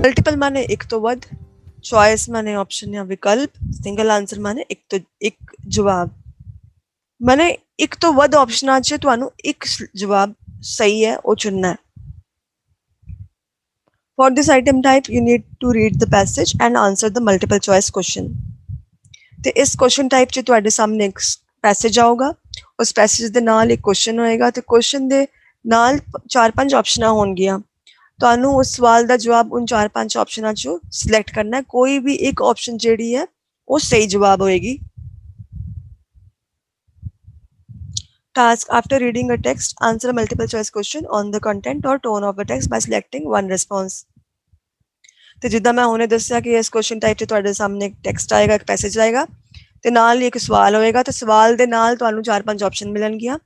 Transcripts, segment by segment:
Multiple माने एक तो वध, चॉइस माने ऑप्शन या विकल्प, सिंगल आंसर माने एक जवाब। माने एक तो वध ऑप्शनां च तुहानू एक जवाब सही है वो चुनना है। For this item type, you need to read the passage and answer the multiple choice question. ਤੇ ਇਸ ਕੁਐਸਚਨ ਟਾਈਪ 'ਚ ਤੁਹਾਡੇ ਸਾਹਮਣੇ ਇੱਕ ਪੈਸੇਜ ਆਊਗਾ, ਉਸ ਪੈਸੇਜ ਦੇ ਨਾਲ ਇੱਕ ਕੁਐਸਚਨ ਹੋਏਗਾ ਤੇ ਕੁਐਸਚਨ ਦੇ ਨਾਲ 4-5 ਆਪਸ਼ਨਾਂ ਹੋਣਗੀਆਂ। ਤੁਹਾਨੂੰ ਉਸ ਸਵਾਲ ਦਾ ਜਵਾਬ ਉਨ 4-5 ਆਪਸ਼ਨਾਂ 'ਚੋਂ ਸਿਲੈਕਟ ਕਰਨਾ ਹੈ। ਕੋਈ ਵੀ ਇੱਕ ਆਪਸ਼ਨ ਜਿਹੜੀ ਹੈ ਉਹ ਸਹੀ ਜਵਾਬ ਹੋਏਗੀ। Task: after reading a text, answer a multiple choice question on the content or tone of the text by selecting one response. ਤੇ ਜਿੱਦਾਂ ਮੈਂ ਹੁਣੇ ਦੱਸਿਆ ਕਿ ਇਸ ਕੁਐਸਚਨ ਟਾਈਪ 'ਚ ਤੁਹਾਡੇ ਸਾਹਮਣੇ ਇੱਕ ਟੈਕਸਟ ਆਏਗਾ, ਇੱਕ ਪੈਸੇਜ ਆਏਗਾ ਤੇ ਨਾਲ ਹੀ ਇੱਕ ਸਵਾਲ ਹੋਏਗਾ ਤੇ ਸਵਾਲ ਦੇ ਨਾਲ ਤੁਹਾਨੂੰ 4-5 ਆਪਸ਼ਨ ਮਿਲਣਗੀਆਂ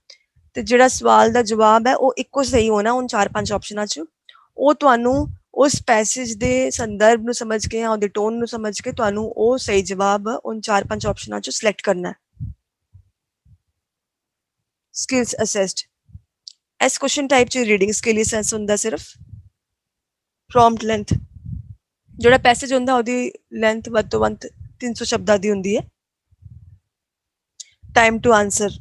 ਤੇ ਜਿਹੜਾ ਸਵਾਲ ਦਾ ਜਵਾਬ ਹੈ ਉਹ ਇੱਕੋ ਸਹੀ ਹੋਣਾ ਉਨ 4-5 ਆਪਸ਼ਨਾਂ 'ਚ। ਉਹ ਤੁਹਾਨੂੰ ਉਸ ਪੈਸੇਜ ਦੇ ਸੰਦਰਭ ਨੂੰ ਸਮਝ ਕੇ ਜਾਂ ਉਹਦੇ ਟੋਨ ਨੂੰ ਸਮਝ ਕੇ ਤੁਹਾਨੂੰ ਉਹ ਸਹੀ ਜਵਾਬ ਉਨ 4-5 ਆਪਸ਼ਨਾਂ 'ਚ ਸਿਲੈਕਟ ਕਰਨਾ ਹੈ। ਸਕਿੱਲਸ ਅਸੈਸਡ: ਇਸ ਕੁਐਸਚਨ ਟਾਈਪ 'ਚ ਰੀਡਿੰਗ ਸਕਿੱਲ ਹੀ ਅਸੈਸ ਹੁੰਦਾ ਸਿਰਫ। ਪ੍ਰੌਮਪਟ ਲੈਂਥ: ਜਿਹੜਾ ਪੈਸੇਜ ਹੁੰਦਾ ਉਹਦੀ ਲੈਂਥ ਵੱਧ ਤੋਂ ਵੱਧ 300 ਸ਼ਬਦਾਂ ਦੀ ਹੁੰਦੀ ਹੈ। ਟਾਈਮ ਟੂ ਆਨਸਰ: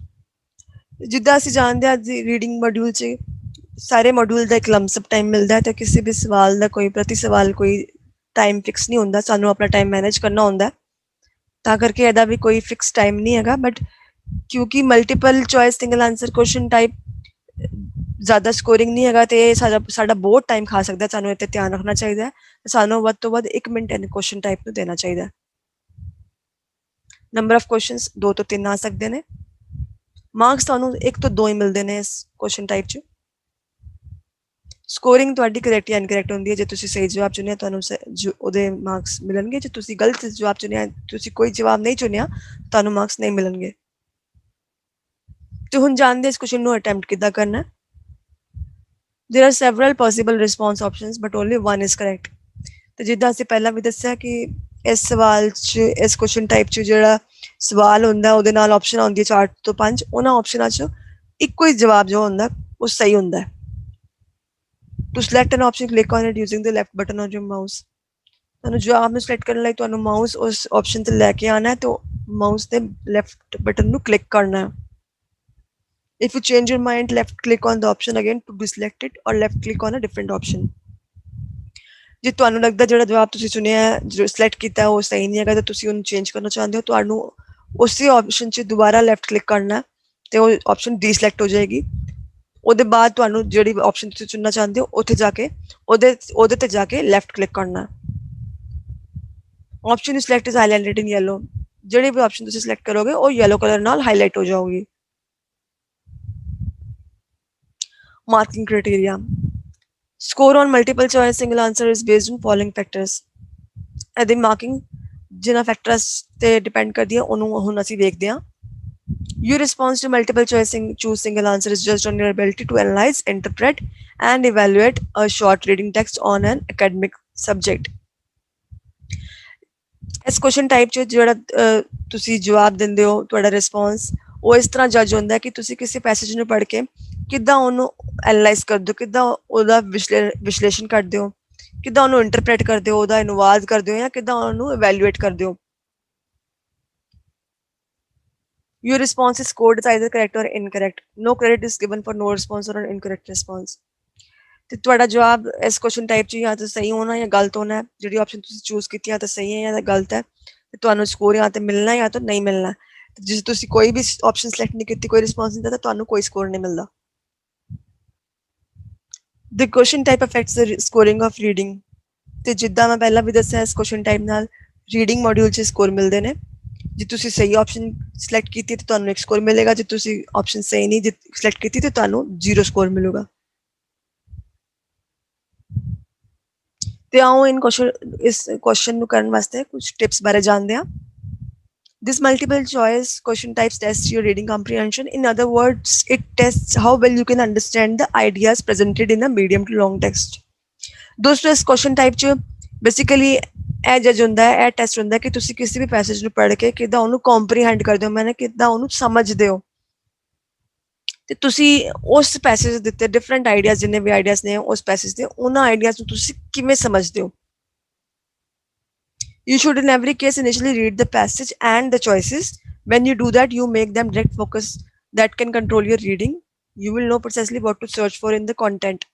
ਜਿੱਦਾਂ ਅਸੀਂ ਜਾਣਦੇ ਹਾਂ ਰੀਡਿੰਗ ਮੋਡਿਊਲ 'ਚ ਸਾਰੇ ਮੋਡਿਊਲ ਦਾ ਇੱਕ ਲੰਮਸਮ ਟਾਈਮ ਮਿਲਦਾ ਹੈ ਤੇ ਕਿਸੇ ਵੀ ਸਵਾਲ ਦਾ ਕੋਈ ਪ੍ਰਤੀ ਸਵਾਲ ਕੋਈ ਟਾਈਮ ਫਿਕਸ ਨਹੀਂ ਹੁੰਦਾ, ਸਾਨੂੰ ਆਪਣਾ ਟਾਈਮ ਮੈਨੇਜ ਕਰਨਾ ਹੁੰਦਾ ਤਾਂ ਕਰਕੇ ਇਹਦਾ ਵੀ ਕੋਈ ਫਿਕਸ ਟਾਈਮ ਨਹੀਂ ਹੈਗਾ। ਬਟ ਕਿਉਂਕਿ multiple choice single answer question type ਜ਼ਿਆਦਾ ਸਕੋਰਿੰਗ ਨਹੀਂ ਹੈਗਾ ਤੇ ਸਾਡਾ ਬਹੁਤ ਟਾਈਮ ਖਾ ਸਕਦਾ, ਸਾਨੂੰ ਇੱਥੇ ਧਿਆਨ ਰੱਖਣਾ ਚਾਹੀਦਾ ਹੈ। ਸਾਨੂੰ ਵੱਧ ਤੋਂ ਵੱਧ 1 ਮਿੰਟ ਇਹਨੇ ਕੁਐਸਚਨ ਟਾਈਪ ਨੂੰ ਦੇਣਾ ਚਾਹੀਦਾ। ਨੰਬਰ ਆਫ ਕੁਐਸਚਨਸ 2 ਤੋਂ 3 ਆ ਸਕਦੇ ਨੇ। ਮਾਰਕਸ ਤੁਹਾਨੂੰ 1 ਤੋਂ 2 ਹੀ ਮਿਲਦੇ ਨੇ ਇਸ ਕੁਐਸਚਨ ਟਾਈਪ 'ਚ। ਸਕੋਰਿੰਗ ਤੁਹਾਡੀ ਕਰੈਕਟ ਜਾਂ ਇਨਕਰੈਕਟ ਹੁੰਦੀ ਹੈ। ਜੇ ਤੁਸੀਂ ਸਹੀ ਜਵਾਬ ਚੁਣਿਆ ਤੁਹਾਨੂੰ ਉਹਦੇ ਮਾਰਕਸ ਮਿਲਣਗੇ, ਜੇ ਤੁਸੀਂ ਗਲਤ ਜਵਾਬ ਚੁਣਿਆ, ਤੁਸੀਂ ਕੋਈ ਜਵਾਬ ਨਹੀਂ ਚੁਣਿਆ, ਤੁਹਾਨੂੰ ਮਾਰਕਸ ਨਹੀਂ ਮਿਲਣਗੇ। ਤੇ ਹੁਣ ਜਾਣਦੇ ਇਸ ਕੁਐਸਚਨ ਨੂੰ ਅਟੈਂਪਟ ਕਿੱਦਾਂ ਕਰਨਾ ਹੈ। There are several possible response options but only one is correct. ਤੇ ਜਿੱਦਾਂ ਅਸੀਂ ਪਹਿਲਾਂ ਵੀ ਦੱਸਿਆ ਕਿ ਇਸ ਸਵਾਲ 'ਚ ਇਸ ਕੁਐਸਚਨ ਟਾਈਪ 'ਚ ਜਿਹੜਾ ਸਵਾਲ ਹੁੰਦਾ ਉਹਦੇ ਨਾਲ ਆਪਸ਼ਨ ਆਉਂਦੀ ਹੈ 4 ਤੋਂ 5, ਉਹਨਾਂ ਆਪਸ਼ਨਾਂ 'ਚ ਇੱਕੋ ਹੀ ਜਵਾਬ ਜੋ ਹੁੰਦਾ ਉਹ ਸਹੀ ਹੁੰਦਾ ਹੈ। To select an option, click on it using the left button on your mouse. ਤੁਹਾਨੂੰ ਜਵਾਬ ਨੂੰ ਸਿਲੈਕਟ ਕਰਨ ਲਈ ਤੁਹਾਨੂੰ ਮਾਊਸ ਉਸ ਆਪਸ਼ਨ ਤੇ ਲੈ ਕੇ ਆਣਾ ਹੈ ਤੇ ਮਾਊਸ ਦੇ ਲੈਫਟ ਬਟਨ ਨੂੰ ਕਲਿੱਕ ਕਰਨਾ ਹੈ। If you change your mind, left click on the option again to deselect it or left click on a different option. ਜੇ ਤੁਹਾਨੂੰ ਲੱਗਦਾ ਜਿਹੜਾ ਜਵਾਬ ਤੁਸੀਂ ਚੁਣਿਆ ਹੈ, ਜੋ ਸਿਲੈਕਟ ਕੀਤਾ ਉਹ ਸਹੀ ਨਹੀਂ ਹੈਗਾ ਤਾਂ ਤੁਸੀਂ ਉਹਨੂੰ ਚੇਂਜ ਕਰਨਾ ਚਾਹੁੰਦੇ ਹੋ, ਤੁਹਾਨੂੰ ਉਸੇ ਆਪਸ਼ਨ 'ਚ ਦੁਬਾਰਾ ਲੈਫਟ ਕਲਿੱਕ ਕਰਨਾ ਤੇ ਉਹ ਆਪਸ਼ਨ ਡੀਸਿਲੈਕਟ ਹੋ ਜਾਏਗੀ। ਉਹਦੇ ਬਾਅਦ ਤੁਹਾਨੂੰ ਜਿਹੜੀ ਆਪਸ਼ਨ ਤੁਸੀਂ ਚੁਣਨਾ ਚਾਹੁੰਦੇ ਹੋ ਉੱਥੇ ਜਾ ਕੇ ਉਹਦੇ ਤੇ ਜਾ ਕੇ ਲੈਫਟ ਕਲਿੱਕ ਕਰਨਾ। Option you select is highlighted in yellow. ਜਿਹੜੀ ਵੀ ਆਪਸ਼ਨ ਤੁਸੀਂ ਸਿਲੈਕਟ ਕਰੋਗੇ ਉਹ ਯੈਲੋ ਕਲਰ ਨਾਲ ਹਾਈਲਾਈਟ ਹੋ ਜਾਊਗੀ। Marking criteria: score on multiple choice single answer is based on following factors. ਇਹਦੀ ਮਾਰਕਿੰਗ ਜਿਨ੍ਹਾਂ ਫੈਕਟਰਸ ਤੇ ਡਿਪੈਂਡ ਕਰਦੀ ਹੈ ਉਹਨੂੰ ਹੁਣ ਅਸੀਂ ਵੇਖਦੇ ਹਾਂ। Your response to multiple choice choose single answer is judged on your ability to analyze, interpret and evaluate a short reading text on an academic subject. ਇਸ ਕੁਐਸਚਨ ਟਾਈਪ 'ਚ ਜਿਹੜਾ ਤੁਸੀਂ ਜਵਾਬ ਦਿੰਦੇ ਹੋ ਤੁਹਾਡਾ ਰਿਸਪੌਂਸ ਉਹ ਇਸ ਤਰ੍ਹਾਂ ਜੱਜ ਹੁੰਦਾ ਕਿ ਤੁਸੀਂ ਕਿਸੇ ਪੈਸੇਜ ਨੂੰ ਪੜ੍ਹ ਕੇ ਕਿੱਦਾਂ ਉਹਨੂੰ ਐਨਾਲਾਈਜ਼ ਕਰਦੇ ਹੋ, ਕਿੱਦਾਂ ਉਹਦਾ ਵਿਸ਼ਲੇਸ਼ਣ ਕਰਦੇ ਹੋ, ਕਿੱਦਾਂ ਉਹਨੂੰ ਇੰਟਰਪ੍ਰੇਟ ਕਰਦੇ ਹੋ, ਉਹਦਾ ਅਨੁਵਾਦ ਕਰਦੇ ਹੋ ਜਾਂ ਕਿੱਦਾਂ ਉਹਨੂੰ ਇਵੈਲੂਏਟ ਕਰਦੇ ਹੋ। Your response is scored as either correct or incorrect. No credit is given for no response or an incorrect response. ਤੇ ਤੁਹਾਡਾ ਜਵਾਬ ਇਸ ਕੁਐਸਚਨ ਟਾਈਪ 'ਚ ਜਾਂ ਤਾਂ ਸਹੀ ਹੋਣਾ ਜਾਂ ਗਲਤ ਹੋਣਾ ਹੈ। ਜਿਹੜੀ ਆਪਸ਼ਨ ਤੁਸੀਂ ਚੂਜ਼ ਕੀਤੀ ਜਾਂ ਤਾਂ ਸਹੀ ਹੈ ਜਾਂ ਗਲਤ ਹੈ ਤੇ ਤੁਹਾਨੂੰ ਸਕੋਰ ਜਾਂ ਤਾਂ ਮਿਲਣਾ ਜਾਂ ਤਾਂ ਨਹੀਂ ਮਿਲਣਾ। ਜੇ ਤੁਸੀਂ ਕੋਈ ਵੀ ਆਪਸ਼ਨ ਸਿਲੈਕਟ ਨਹੀਂ ਕੀਤੀ, ਕੋਈ ਰਿਸਪੌਂਸ ਨਹੀਂ ਦਿੱਤਾ, ਤੁਹਾਨੂੰ ਕੋਈ ਸਕੋਰ ਨਹੀਂ ਮਿਲਦਾ। The question type affects the scoring of reading. ਤੇ ਜਿੱਦਾਂ ਮੈਂ ਪਹਿਲਾਂ ਵੀ ਦੱਸਿਆ ਇਸ ਕੁਐਸਚਨ ਟਾਈਪ ਨਾਲ ਰੀਡਿੰਗ ਮੋਡਿਊਲ 'ਚ ਸਕੋਰ ਮਿਲਦੇ ਨੇ। ਜੇ ਤੁਸੀਂ ਸਹੀ ਆਪਸ਼ਨ ਸਿਲੈਕਟ ਕੀਤੀ ਤੇ ਤੁਹਾਨੂੰ 1 ਸਕੋਰ ਮਿਲੇਗਾ, ਜੇ ਤੁਸੀਂ ਆਪਸ਼ਨ ਸਹੀ ਨਹੀਂ ਸਿਲੈਕਟ ਕੀਤੀ ਤੇ ਤੁਹਾਨੂੰ 0 ਸਕੋਰ ਮਿਲੂਗਾ। ਤੇ ਆਓ ਇਸ ਕੁਐਸਚਨ ਨੂੰ ਕਰਨ ਵਾਸਤੇ ਕੁਝ ਟਿਪਸ ਬਾਰੇ ਜਾਣਦੇ ਹਾਂ। This multiple choice question types tests your reading comprehension. In other words, it tests how well you can understand the ideas presented in a medium to long text. ਦੋਸਤੋ ਇਸ ਕੁਐਸਚਨ ਟਾਈਪ 'ਚ basically ਇਹ ਜੱਜ ਹੁੰਦਾ ਹੈ, ਇਹ test ਹੁੰਦਾ ਕਿ ਤੁਸੀਂ ਕਿਸੇ ਵੀ ਪੈਸੇਜ ਨੂੰ ਪੜ੍ਹ ਕੇ ਕਿੱਦਾਂ ਉਹਨੂੰ ਕੰਪਰੀਹੈਂਡ ਕਰਦੇ ਹੋ, ਮੈਨੇ ਕਿੱਦਾਂ ਉਹਨੂੰ ਸਮਝਦੇ ਹੋ ਤੇ ਤੁਸੀਂ ਉਸ ਪੈਸੇਜ ਦਿੱਤੇ ਡਿਫਰੈਂਟ ਆਈਡੀਆਜ਼ ਜਿੰਨੇ ਵੀ ਆਈਡੀਆਜ਼ ਨੇ ਉਸ ਪੈਸੇਜ ਦੇ ਉਹਨਾਂ ਆਈਡੀਆਜ਼ ਨੂੰ ਤੁਸੀਂ ਕਿਵੇਂ ਸਮਝਦੇ ਹੋ। You should in every case initially read the passage and the choices. When you do that, you make them direct focus that can control your reading. You will know precisely what to search for in the content.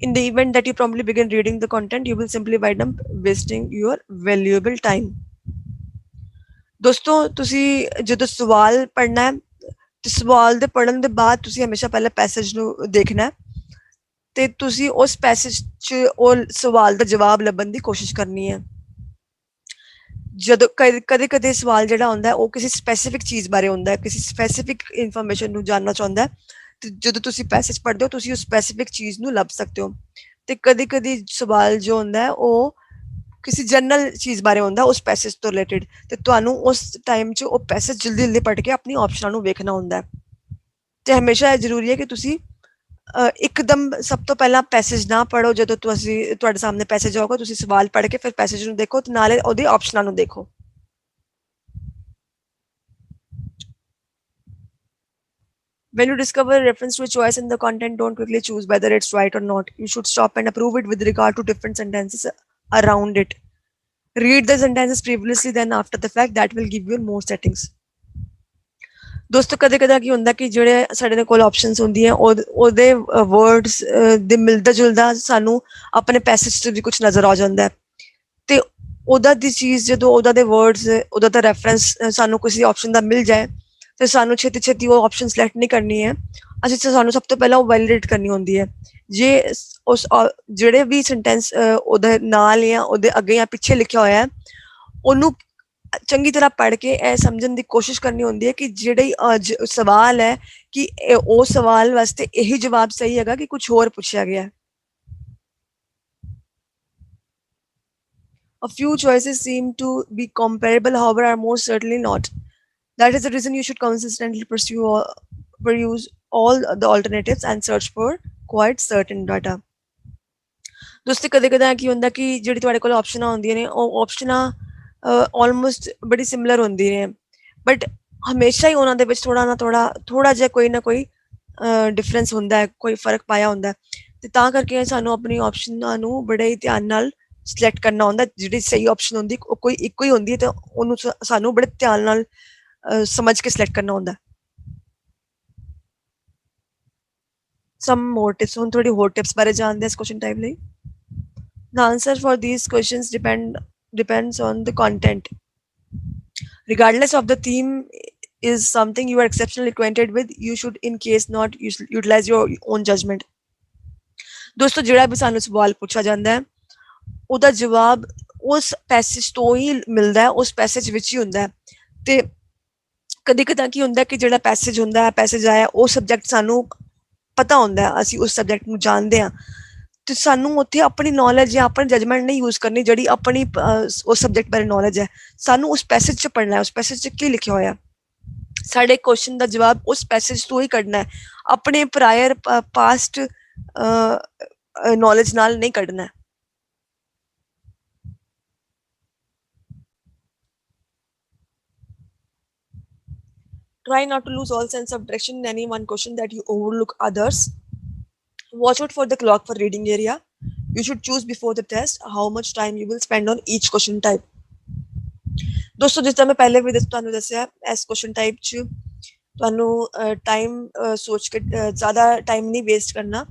In the event that you promptly begin reading the content, you will simply wind up wasting your valuable time. ਦੋਸਤੋ ਤੁਸੀਂ ਜਦੋਂ ਸਵਾਲ ਪੜ੍ਹਨਾ ਹੈ ਤੇ ਸਵਾਲ ਦੇ ਪੜ੍ਹਨ ਦੇ ਬਾਅਦ ਤੁਸੀਂ ਹਮੇਸ਼ਾ ਪਹਿਲਾਂ ਪੈਸੇਜ ਨੂੰ ਦੇਖਣਾ ਹੈ ਤੇ ਤੁਸੀਂ ਉਸ ਪੈਸੇਜ 'ਚ ਉਹ ਸਵਾਲ ਦਾ ਜਵਾਬ ਲੱਭਣ ਦੀ ਕੋਸ਼ਿਸ਼ ਕਰਨੀ ਹੈ। ਜਦੋਂ ਕਦੇ ਕਦੇ ਸਵਾਲ ਜਿਹੜਾ ਹੁੰਦਾ ਉਹ ਕਿਸੇ ਸਪੈਸੀਫਿਕ ਚੀਜ਼ ਬਾਰੇ ਹੁੰਦਾ ਹੈ, ਕਿਸੇ ਸਪੈਸੀਫਿਕ ਇਨਫੋਰਮੇਸ਼ਨ ਨੂੰ ਜਾਣਨਾ ਚਾਹੁੰਦਾ ਹੈ ਤੇ ਜਦੋਂ ਤੁਸੀਂ ਪੈਸੇਜ ਪੜ੍ਹਦੇ ਹੋ ਤੁਸੀਂ ਉਸ ਸਪੈਸੀਫਿਕ ਚੀਜ਼ ਨੂੰ ਲੱਭ ਸਕਦੇ ਹੋ। ਤੇ ਕਦੇ ਕਦੇ ਸਵਾਲ ਜੋ ਹੁੰਦਾ ਹੈ ਉਹ ਕਿਸੇ ਜਨਰਲ ਚੀਜ਼ ਬਾਰੇ ਹੁੰਦਾ ਉਸ ਪੈਸੇਜ ਤੋਂ ਰਿਲੇਟਡ ਤੇ ਤੁਹਾਨੂੰ ਉਸ ਟਾਈਮ 'ਚ ਉਹ ਪੈਸੇਜ ਜਲਦੀ ਜਲਦੀ ਪੜ੍ਹ ਕੇ ਆਪਣੀ ਆਪਸ਼ਨਾਂ ਨੂੰ ਵੇਖਣਾ ਹੁੰਦਾ ਹੈ। ਤੇ ਹਮੇਸ਼ਾ ਇਹ ਜ਼ਰੂਰੀ ਹੈ ਕਿ ਤੁਸੀਂ ਇੱਕਦਮ ਸਭ ਤੋਂ ਪਹਿਲਾਂ ਪੈਸੇਜ ਨਾ ਪੜ੍ਹੋ। ਜਦੋਂ ਤੁਸੀਂ ਤੁਹਾਡੇ ਸਾਹਮਣੇ ਪੈਸੇਜ ਆਊਗਾ ਤੁਸੀਂ ਸਵਾਲ ਪੜ੍ਹ ਕੇ ਫਿਰ ਪੈਸੇਜ ਨੂੰ ਦੇਖੋ ਤੇ ਨਾਲੇ ਉਹਦੀ ਆਪਸ਼ਨਾਂ ਨੂੰ ਦੇਖੋ। When you discover a reference to a choice in the content, don't quickly choose whether it's right or not. You should stop and approve it with regard to different sentences around it. Read the sentences previously, then after the fact, that will give you more settings. ਦੋਸਤੋ ਕਦੇ ਕਦੇ ਕੀ ਹੁੰਦਾ ਕਿ ਜਿਹੜੇ ਸਾਡੇ ਕੋਲ options ਹੁੰਦੀਆਂ ਉਹਦੇ ਵਰਡਸ ਦੇ ਮਿਲਦਾ ਜੁਲਦਾ ਸਾਨੂੰ ਆਪਣੇ ਪੈਸੇਜ 'ਚ ਵੀ ਕੁਝ ਨਜ਼ਰ ਆ ਜਾਂਦਾ ਤੇ ਉਹਦਾ ਦੀ ਚੀਜ਼ ਜਦੋਂ ਉਹਦਾ ਦੇ ਵਰਡਸ ਉਹਦਾ ਦਾ ਰੈਫਰੈਂਸ ਸਾਨੂੰ ਕਿਸੇ ਆਪਸ਼ਨ ਦਾ ਮਿਲ ਜਾਏ ਤੇ ਸਾਨੂੰ ਛੇਤੀ ਛੇਤੀ ਉਹ ਆਪਸ਼ਨ ਸਿਲੈਕਟ ਨਹੀਂ ਕਰਨੀ ਹੈ। ਅਸੀਂ ਸਾਨੂੰ ਸਭ ਤੋਂ ਪਹਿਲਾਂ ਉਹ ਵੈਲੀਡੇਟ ਕਰਨੀ ਹੁੰਦੀ ਹੈ। ਜੇ ਉਸ ਜਿਹੜੇ ਵੀ ਸੈਂਟੈਂਸ ਉਹਦੇ ਨਾਲ ਜਾਂ ਉਹਦੇ ਅੱਗੇ ਜਾਂ ਪਿੱਛੇ ਲਿਖਿਆ ਹੋਇਆ ਹੈ ਉਹਨੂੰ ਚੰਗੀ ਤਰ੍ਹਾਂ ਪੜ੍ਹ ਕੇ ਇਹ ਸਮਝਣ ਦੀ ਕੋਸ਼ਿਸ਼ ਕਰਨੀ ਹੁੰਦੀ ਹੈ ਕਿ ਜਿਹੜੀ ਸਵਾਲ ਹੈ ਕਿ ਉਹ ਸਵਾਲ ਵਾਸਤੇ ਇਹੀ ਜਵਾਬ ਸਹੀ ਹੈਗਾ ਕਿ ਕੁਝ ਹੋਰ ਪੁੱਛਿਆ ਗਿਆ ਹੈ। A few choices seem to be comparable, however, are most certainly not. That is the reason you should consistently peruse all the alternatives and search for quite certain data. ਦੋਸਤੋ ਕਦੇ ਕਦੇ ਕੀ ਹੁੰਦਾ ਕਿ ਜਿਹੜੀ ਤੁਹਾਡੇ ਕੋਲ ਆਪਸ਼ਨਾਂ ਹੁੰਦੀਆਂ ਨੇ ਉਹ ਆਪਸ਼ਨਾਂ ਆਲਮੋਸਟ ਬੜੀ ਸਿਮਿਲਰ ਹੁੰਦੀ ਨੇ ਬਟ ਹਮੇਸ਼ਾ ਹੀ ਉਹਨਾਂ ਦੇ ਵਿੱਚ ਥੋੜਾ ਜਿਹਾ ਕੋਈ ਨਾ ਕੋਈ ਡਿਫਰੈਂਸ ਹੁੰਦਾ ਹੈ, ਕੋਈ ਫਰਕ ਪਾਇਆ ਹੁੰਦਾ ਤੇ ਤਾਂ ਕਰਕੇ ਸਾਨੂੰ ਆਪਣੀ ਆਪਸ਼ਨਾਂ ਨੂੰ ਬੜੇ ਹੀ ਧਿਆਨ ਨਾਲ ਸਿਲੈਕਟ ਕਰਨਾ ਹੁੰਦਾ। ਜਿਹੜੀ ਸਹੀ ਆਪਸ਼ਨ ਹੁੰਦੀ ਉਹ ਕੋਈ ਇੱਕੋ ਹੀ ਹੁੰਦੀ ਹੈ ਤੇ ਉਹਨੂੰ ਸਾਨੂੰ ਬੜੇ ਧਿਆਨ ਨਾਲ ਸਮਝ ਕੇ ਸਿਲੈਕਟ ਕਰਨਾ ਹੁੰਦਾ। ਸਮ ਮੋਰ ਟਿਪਸ, ਹੁਣ ਥੋੜੀ ਹੋਰ ਟਿਪਸ ਬਾਰੇ ਜਾਣਦੇ ਇਸ ਕੁਐਸਚਨ ਟਾਈਪ ਲਈ। The answer for these questions depends on the content. Regardless of the theme is something you are exceptionally acquainted with, you should in case not utilize your own judgment. ਦੋਸਤੋ ਜਿਹੜਾ ਵੀ ਸਾਨੂੰ ਸਵਾਲ ਪੁੱਛਿਆ ਜਾਂਦਾ ਹੈ ਉਹਦਾ ਜਵਾਬ ਉਸ ਪੈਸੇਜ ਤੋਂ ਹੀ ਮਿਲਦਾ ਹੈ, ਉਸ ਪੈਸੇਜ ਵਿੱਚ ਹੀ ਹੁੰਦਾ ਹੈ ਤੇ ਕਦੇ ਕਦੇ ਕੀ ਹੁੰਦਾ ਕਿ ਜਿਹੜਾ ਪੈਸੇਜ ਆਇਆ ਉਹ ਸਬਜੈਕਟ ਸਾਨੂੰ ਪਤਾ ਹੁੰਦਾ ਹੈ, ਅਸੀਂ ਉਸ ਸਬਜੈਕਟ ਨੂੰ ਜਾਣਦੇ ਹਾਂ ਤੇ ਸਾਨੂੰ ਉੱਥੇ ਆਪਣੀ ਨੌਲੇਜ ਜਾਂ ਆਪਣੀ ਜਜਮੈਂਟ ਨਹੀਂ ਯੂਜ਼ ਕਰਨੀ ਜਿਹੜੀ ਆਪਣੀ ਉਸ ਸਬਜੈਕਟ ਬਾਰੇ ਨੌਲੇਜ ਹੈ। ਸਾਨੂੰ ਉਸ ਪੈਸੇਜ 'ਚ ਪੜ੍ਹਨਾ ਹੈ, ਉਸ ਪੈਸੇਜ 'ਚ ਕੀ ਲਿਖਿਆ ਹੋਇਆ ਸਾਡੇ ਕੁਐਸਚਨ ਦਾ ਜਵਾਬ ਉਸ ਪੈਸੇਜ ਤੋਂ ਹੀ ਕੱਢਣਾ ਹੈ, ਆਪਣੇ ਪ੍ਰਾਇਰ ਪਾਸਟ ਨੌਲੇਜ ਨਾਲ ਨਹੀਂ ਕੱਢਣਾ ਹੈ। Try not to lose all sense of direction in any one question that you overlook others. Watch out for the clock for reading area. You should choose before the test how much time you will spend on each question type. ਦੋਸਤੋ ਜਿਸ ਤਰ੍ਹਾਂ ਮੈਂ ਪਹਿਲੇ ਵੀ ਤੁਹਾਨੂੰ ਦੱਸਿਆ ਇਸ question type 'ਚ ਤੁਹਾਨੂੰ ਟਾਈਮ ਸੋਚ ਕੇ ਜ਼ਿਆਦਾ ਟਾਈਮ ਨਹੀਂ ਵੇਸਟ ਕਰਨਾ।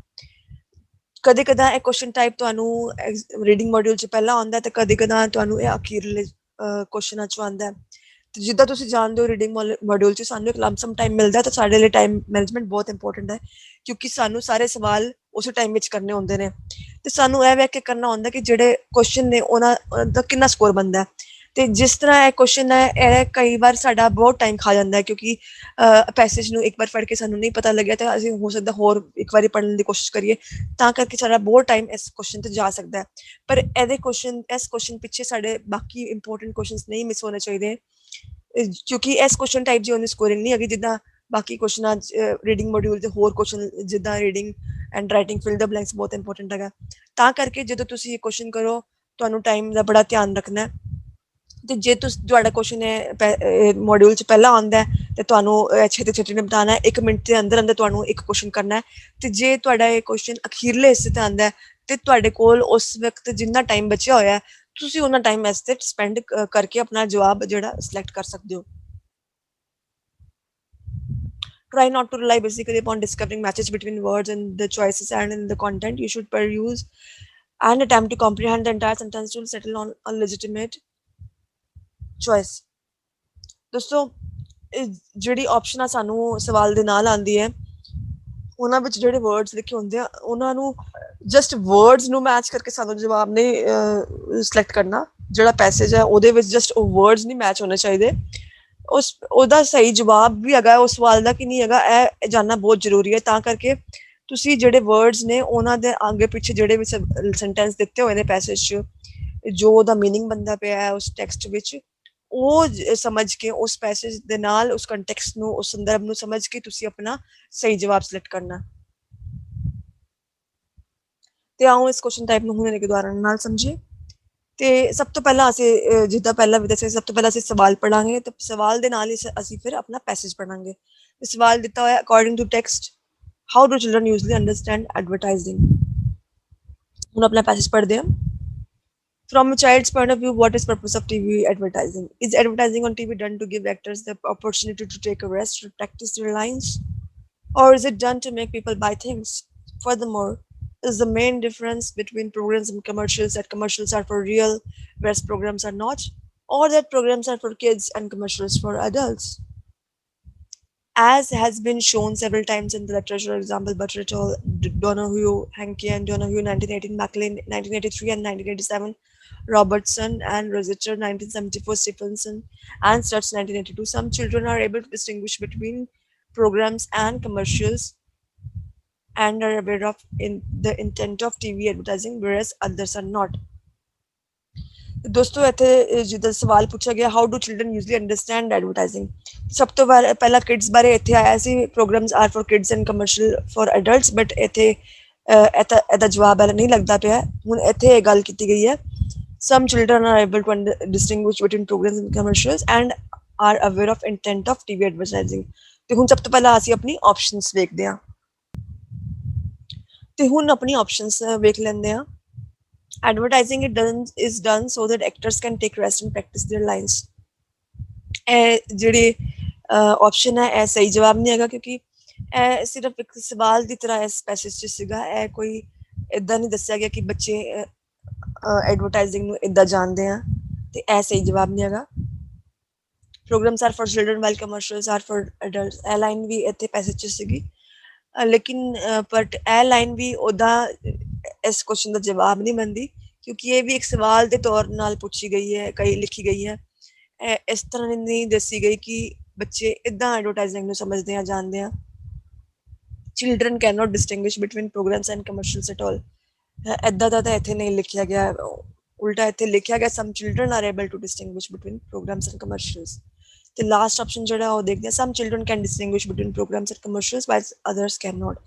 ਕਦੇ ਕਦਾ ਇਹ ਕੁਐਸਚਨ ਟਾਈਪ ਤੁਹਾਨੂੰ ਰੀਡਿੰਗ ਮੋਡਿਊਲ 'ਚ ਪਹਿਲਾਂ ਆਉਂਦਾ ਤੇ ਕਦੇ ਕਦਾ ਤੁਹਾਨੂੰ ਇਹ ਅਖੀਰਲੇ ਕੁਐਸਚਨਾਂ 'ਚ ਆਉਂਦਾ। ਤੇ ਜਿੱਦਾਂ ਤੁਸੀਂ ਜਾਣਦੇ ਹੋ ਰੀਡਿੰਗ ਮੋਡਿਊਲ 'ਚ ਸਾਨੂੰ ਇੱਕ ਲੰਪ ਸਮ ਟਾਈਮ ਮਿਲਦਾ ਤਾਂ ਸਾਡੇ ਲਈ ਟਾਈਮ ਮੈਨੇਜਮੈਂਟ ਬਹੁਤ ਇੰਪੋਰਟੈਂਟ ਹੈ ਕਿਉਂਕਿ ਸਾਨੂੰ ਸਾਰੇ ਸਵਾਲ ਉਸੇ ਟਾਈਮ ਵਿੱਚ ਕਰਨੇ ਹੁੰਦੇ ਨੇ ਤੇ ਸਾਨੂੰ ਇਹ ਵੇਖ ਕੇ ਕਰਨਾ ਹੁੰਦਾ ਕਿ ਜਿਹੜੇ ਕੁਐਸਚਨ ਨੇ ਉਹਨਾਂ ਦਾ ਕਿੰਨਾ ਸਕੋਰ ਬਣਦਾ ਤੇ ਜਿਸ ਤਰ੍ਹਾਂ ਇਹ ਕੁਐਸਚਨ ਹੈ ਇਹ ਕਈ ਵਾਰ ਸਾਡਾ ਬਹੁਤ ਟਾਈਮ ਖਾ ਜਾਂਦਾ ਕਿਉਂਕਿ ਪੈਸੇਜ ਨੂੰ ਇੱਕ ਵਾਰ ਪੜ੍ਹ ਕੇ ਸਾਨੂੰ ਨਹੀਂ ਪਤਾ ਲੱਗਿਆ ਤਾਂ ਅਸੀਂ ਹੋ ਸਕਦਾ ਹੋਰ ਇੱਕ ਵਾਰੀ ਪੜ੍ਹਨ ਦੀ ਕੋਸ਼ਿਸ਼ ਕਰੀਏ ਤਾਂ ਕਰਕੇ ਸਾਡਾ ਬਹੁਤ ਟਾਈਮ ਇਸ ਕੁਐਸਚਨ ਤੇ ਜਾ ਸਕਦਾ ਹੈ। ਪਰ ਇਹਦੇ ਇਸ ਕੁਐਸਚਨ ਪਿੱਛੇ ਸਾਡੇ ਬਾਕੀ ਇੰਪੋਰਟੈਂਟ ਕੁਐਸਚਨਸ ਨਹੀਂ ਮਿਸ ਹੋਣੇ ਚਾਹੀਦੇ ਕਿਉਂਕਿ ਇਸ ਕੁਐਸਚਨ ਟਾਈਪ ਦੀ ਉਹਦੀ ਸਕੋਰਿੰਗ ਨਹੀਂ ਹੈਗੀ ਜਿੱਦਾਂ ਬਾਕੀ ਕੁਐਸਚਨਾਂ ਰੀਡਿੰਗ ਮੋਡਿਊਲ ਦੇ ਹੋਰ ਕੁਐਸਚਨ ਜਿੱਦਾਂ reading and writing fill the blanks ਬਹੁਤ ਇੰਪੋਰਟੈਂਟ ਹੈਗਾ। ਤਾਂ ਕਰਕੇ ਜਦੋਂ ਤੁਸੀਂ ਇਹ ਕੁਐਸਚਨ ਕਰੋ ਤੁਹਾਨੂੰ ਟਾਈਮ ਦਾ ਬੜਾ ਧਿਆਨ ਰੱਖਣਾ ਤੇ ਜੇ ਤੁਹਾਡਾ ਕੁਐਸਚਨ ਹੈ ਮੋਡਿਊਲ 'ਚ ਪਹਿਲਾਂ ਆਉਂਦਾ ਤੇ ਤੁਹਾਨੂੰ ਛੇਤੀ ਛੇਤੀ ਨਿਪਟਾਉਣਾ ਹੈ 1 ਮਿੰਟ ਦੇ ਅੰਦਰ ਅੰਦਰ ਤੁਹਾਨੂੰ ਇੱਕ ਕੁਐਸਚਨ ਕਰਨਾ ਹੈ ਤੇ ਜੇ ਤੁਹਾਡਾ ਇਹ ਕੁਐਸਚਨ ਅਖੀਰਲੇ ਹਿੱਸੇ ਤੇ ਆਉਂਦਾ ਤੇ ਤੁਹਾਡੇ ਕੋਲ ਉਸ ਵਕਤ ਜਿੰਨਾ ਟਾਈਮ ਬਚਿਆ ਹੋਇਆ ਤੁਸੀਂ ਉਹਨਾਂ ਟਾਈਮ ਇਸ ਤੇ ਸਪੈਂਡ ਕਰਕੇ ਆਪਣਾ ਜਵਾਬ ਜਿਹੜਾ ਸਿਲੈਕਟ ਕਰ ਸਕਦੇ ਹੋ। Try not to rely basically upon discovering matches between words and the choices and in the content. You should peruse and attempt to comprehend the entire sentence to settle on a legitimate choice. ਦੋਸਤੋ ਜਿਹੜੀ option ਆ ਸਾਨੂੰ ਸਵਾਲ ਦੇ ਨਾਲ ਆਉਂਦੀ ਹੈ, ਉਹਨਾਂ ਵਿੱਚ ਜਿਹੜੇ ਵਰਡਸ ਲਿਖੇ ਹੁੰਦੇ ਆ ਉਹਨਾਂ ਨੂੰ ਜਸਟ ਵਰਡਸ ਨੂੰ ਮੈਚ ਕਰਕੇ ਸਾਨੂੰ ਜਵਾਬ ਨਹੀਂ ਸਿਲੈਕਟ ਕਰਨਾ। ਜਿਹੜਾ ਪੈਸੇਜ ਹੈ ਉਹਦੇ ਵਿੱਚ ਜਸਟ ਉਹ ਵਰਡਸ ਨਹੀਂ ਮੈਚ ਹੋਣੇ ਚਾਹੀਦੇ, ਉਹਦਾ ਸਹੀ ਜਵਾਬ ਵੀ ਹੈਗਾ ਉਸ ਸਵਾਲ ਦਾ ਕਿ ਨਹੀਂ ਹੈਗਾ, ਇਹ ਜਾਣਨਾ ਬਹੁਤ ਜ਼ਰੂਰੀ ਹੈ। ਤਾਂ ਕਰਕੇ ਤੁਸੀਂ ਜਿਹੜੇ ਵਰਡਸ ਨੇ ਉਹਨਾਂ ਦੇ ਅੱਗੇ ਪਿੱਛੇ ਜਿਹੜੇ ਵੀ ਸੈਂਟੈਂਸ ਦਿੱਤੇ ਹੋਏ ਨੇ ਪੈਸੇਜ 'ਚ, ਜੋ ਉਹਦਾ ਮੀਨਿੰਗ ਬਣਦਾ ਪਿਆ ਹੈ ਉਸ ਟੈਕਸਟ ਵਿੱਚ, ਉਹ ਸਮਝ ਕੇ ਉਸ ਪੈਸੇਜ ਦੇ ਨਾਲ ਉਸ ਕੰਟੈਕਸਟ ਨੂੰ, ਉਸ ਸੰਦਰਭ ਨੂੰ ਸਮਝ ਕੇ ਤੁਸੀਂ ਆਪਣਾ ਸਹੀ ਜਵਾਬ ਸਿਲੈਕਟ ਕਰਨਾ। ਤੇ ਆਓ ਇਸ ਕੁਐਸਚਨ ਟਾਈਪ ਨੂੰ ਹੁਣ ਇੱਕ ਉਦਾਹਰਨ ਨਾਲ ਸਮਝੀਏ। ਤੇ ਸਭ ਤੋਂ ਪਹਿਲਾਂ ਅਸੀਂ ਜਿੱਦਾਂ ਪਹਿਲਾਂ ਵੀ ਦੱਸਿਆ, ਸਭ ਤੋਂ ਪਹਿਲਾਂ ਅਸੀਂ ਸਵਾਲ ਪੜਾਂਗੇ ਤੇ ਸਵਾਲ ਦੇ ਨਾਲ ਹੀ ਅਸੀਂ ਫਿਰ ਆਪਣਾ ਪੈਸੇਜ ਪੜਾਂਗੇ। ਸਵਾਲ ਦਿੱਤਾ ਹੋਇਆ, according to text how do children usually understand advertising. ਹੁਣ ਆਪਣਾ ਪੈਸੇਜ ਪੜ੍ਹਦੇ ਹਾਂ। From a child's point of view, what is purpose of TV advertising? Is advertising on TV done to give actors the opportunity to take a rest, to practice their lines? Or is it done to make people buy things? Furthermore, is the main difference between programs and commercials that commercials are for real, whereas programs are not? Or that programs are for kids and commercials for adults? As has been shown several times in the literature, example Butteritol, Donahue, Hankey and Donahue 1918, Maclean 1983 and 1987, Robertson and Rositer 1974, Stephenson and Stutz 1982, some children are able to distinguish between programs and commercials and are aware of the intent of TV advertising, whereas others are not. ਦੋਸਤੋ ਇੱਥੇ ਜਿੱਦਾਂ ਸਵਾਲ ਪੁੱਛਿਆ ਗਿਆ, how do children usually understand advertising. ਸਭ ਤੋਂ ਪਹਿਲਾਂ kids ਬਾਰੇ ਇੱਥੇ ਆਇਆ ਸੀ, programmes are for kids and commercial for adults, but ਇੱਥੇ ਇਹਦਾ ਜਵਾਬ ਹੈ ਨਹੀਂ ਲੱਗਦਾ ਪਿਆ। ਹੁਣ ਇੱਥੇ ਇਹ ਗੱਲ ਕੀਤੀ ਗਈ ਹੈ, some children are able to distinguish between programmes and commercials and are aware of intent of TV advertising. ਤੇ ਹੁਣ ਸਭ ਤੋਂ ਪਹਿਲਾਂ ਅਸੀਂ ਆਪਣੀ ਆਪਸ਼ਨਸ ਵੇਖਦੇ ਹਾਂ। ਤੇ ਹੁਣ ਆਪਣੀ ਆਪਸ਼ਨਸ ਵੇਖ ਲੈਂਦੇ ਹਾਂ। Advertising is done so that actors can take rest and practice their lines. ਇਹ ਜਿਹੜੀ ਆਪਸ਼ਨ ਹੈ ਇਹ ਸਹੀ ਜਵਾਬ ਨਹੀਂ ਹੈਗਾ, ਕਿਉਂਕਿ ਇਹ ਸਿਰਫ ਇੱਕ ਸਵਾਲ ਦੀ ਤਰ੍ਹਾਂ ਇਸ ਪੈਸੇਜ 'ਚ ਸੀਗਾ। ਇਹ ਕੋਈ ਇੱਦਾਂ ਨਹੀਂ ਦੱਸਿਆ ਗਿਆ ਕਿ ਬੱਚੇ ਐਡਵਰਟਾਈਜ਼ਿੰਗ ਨੂੰ ਇੱਦਾਂ ਜਾਣਦੇ ਆ, ਤੇ ਇਹ ਸਹੀ ਜਵਾਬ ਨਹੀਂ ਹੈਗਾ। Programmes are for children while commercials are for adults, ਇਹ ਲਾਈਨ ਵੀ ਇੱਥੇ ਪੈਸੇਜ 'ਚ ਸੀਗੀ, ਲੇਕਿਨ ਬਟ ਇਹ ਲਾਈਨ ਵੀ ਉਹਦਾ ਇਸ ਕੁਐਸਚਨ ਦਾ ਜਵਾਬ ਨਹੀਂ ਬਣਦੀ, ਕਿਉਂਕਿ ਇਹ ਵੀ ਇੱਕ ਸਵਾਲ ਦੇ ਤੌਰ ਨਾਲ ਪੁੱਛੀ ਗਈ ਹੈ, ਕਈ ਲਿਖੀ ਗਈ ਹੈ। ਇਸ ਤਰ੍ਹਾਂ ਨਹੀਂ ਦੱਸੀ ਗਈ ਕਿ ਬੱਚੇ ਇੱਦਾਂ ਐਡਵਰਟਾਈਜ਼ਿੰਗ ਨੂੰ ਸਮਝਦੇ ਆ, ਜਾਣਦੇ ਆ। Children can not distinguish between programmes and commercials at all, ਇੱਦਾਂ ਦਾ ਤਾਂ ਇੱਥੇ ਨਹੀਂ ਲਿਖਿਆ ਗਿਆ। ਉਲਟਾ ਇੱਥੇ ਲਿਖਿਆ ਗਿਆ, some children are able to distinguish between programmes and commercials. ਤੇ ਲਾਸਟ ਆਪਸ਼ਨ ਜਿਹੜਾ ਉਹ ਦੇਖਦੇ ਹਾਂ, some children can distinguish between programmes and commercials while others can not.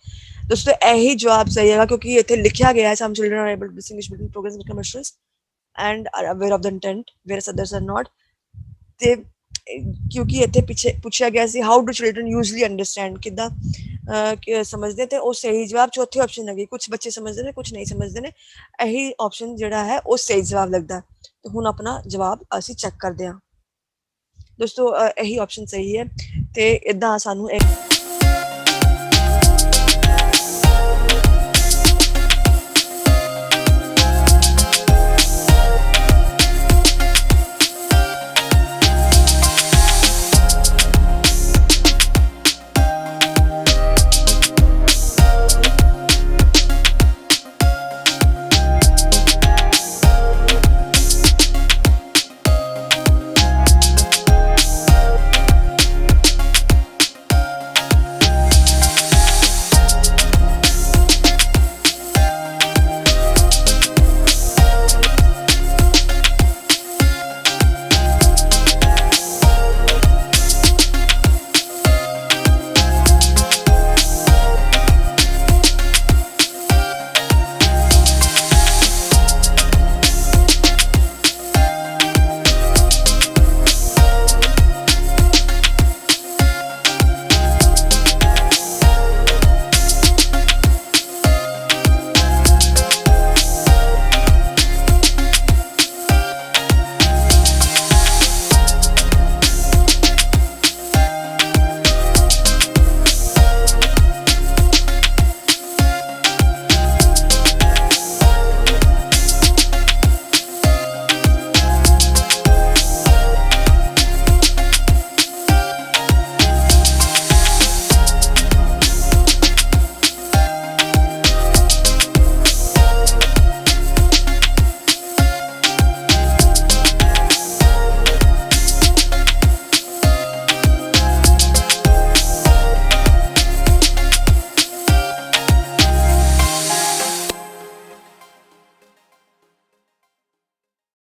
ਦੋਸਤੋ ਇਹੀ ਜਵਾਬ ਸਹੀ ਹੈਗਾ, ਕਿਉਂਕਿ ਇੱਥੇ ਲਿਖਿਆ ਗਿਆ ਹੈ some children are able to distinguish between programmes and commercials and are aware of the intent whereas others are not. ਤੇ ਕਿਉਂਕਿ ਇੱਥੇ ਪਿੱਛੇ ਪੁੱਛਿਆ ਗਿਆ ਸੀ how do children usually understand, ਕਿੱਦਾਂ ਸਮਝਦੇ, ਤੇ ਉਹ ਸਹੀ ਜਵਾਬ ਚੌਥੀ ਆਪਸ਼ਨ ਹੈਗੀ। ਕੁਝ ਬੱਚੇ ਸਮਝਦੇ ਨੇ, ਕੁਝ ਨਹੀਂ ਸਮਝਦੇ ਨੇ। ਇਹੀ ਆਪਸ਼ਨ ਜਿਹੜਾ ਹੈ ਉਹ ਸਹੀ ਜਵਾਬ ਲੱਗਦਾ। ਤੇ ਹੁਣ ਆਪਣਾ ਜਵਾਬ ਅਸੀਂ ਚੈੱਕ ਕਰਦੇ ਹਾਂ। ਦੋਸਤੋ ਇਹੀ ਆਪਸ਼ਨ ਸਹੀ ਹੈ। ਤੇ ਇੱਦਾਂ ਸਾਨੂੰ